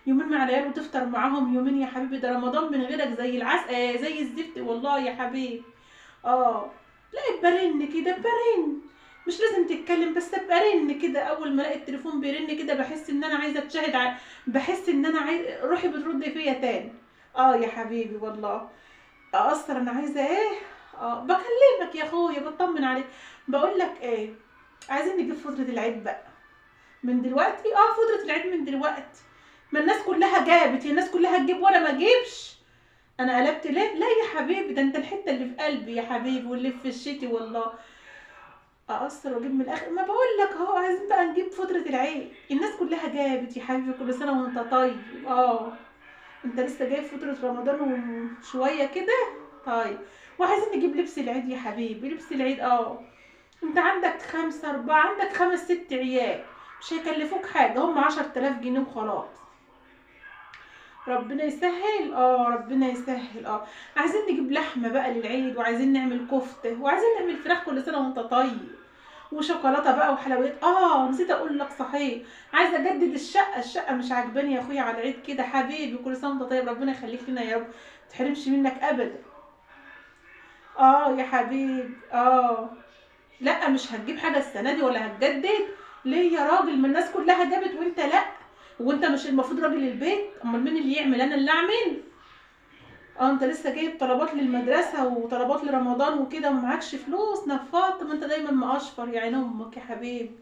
يومين مع العيال وتفطر معاهم يومين يا حبيبي، ده رمضان من غيرك زي العسل، زي الزفت والله يا حبيبي. اه، لا برن كده برن، مش لازم تتكلم بس برن كده، اول ما الاقي التليفون بيرن كده بحس ان انا عايزه اتشاهد بحس ان انا روحي بترد فيا تاني. اه يا حبيبي والله. اقصر انا عايزه ايه؟ اه بكلمك يا اخويا بطمن عليك. بقول لك ايه، عايزين نجيب فتره العيد بقى من دلوقتي. فتره العيد من دلوقتي، ما الناس كلها جابت، هي الناس كلها تجيب وانا ما اجيبش؟ انا قلبت ليه؟ لا يا حبيبي، ده انت الحته اللي في قلبي يا حبيبي واللي في الشتي والله. اقصر واجيب من الاخر، ما بقول لك اهو عايزين بقى نجيب فتره العيد، الناس كلها جابت يا حبيبي، كل سنه وانت طيب. انت لسه جايب فتره رمضان وشويه كده. طيب، وعايزين نجيب لبس العيد يا حبيبي، لبس العيد. انت عندك 5 4، عندك 5 6 عيال، مش هيكلفوك حاجه، هم 10,000 جنيه وخلاص. ربنا يسهل، ربنا يسهل. عايزين نجيب لحمه بقى للعيد، وعايزين نعمل كفته، وعايزين نعمل فراخ، كل سنه وانت طيب. وشوكولاته بقى وحلويات. نسيت اقول لك صحيح، عايزه اجدد الشقه مش عاجباني يا اخويا على العيد كده حبيبي، كل سنه وانت طيب، ربنا يخليك لنا يا رب، ما تحرمش منك ابدا. يا حبيبي. لا مش هتجيب حاجه السنه دي ولا هتجدد؟ ليه يا راجل؟ ما الناس كلها جابت وانت لا. وانت مش المفروض راجل البيت؟ امال مين اللي يعمل؟ انا اللي اعمل؟ انت لسه جايب طلبات للمدرسه وطلبات لرمضان وكده ومعكش فلوس نفاط، ما انت دايما مقشفر يا عين امك يا حبيبي.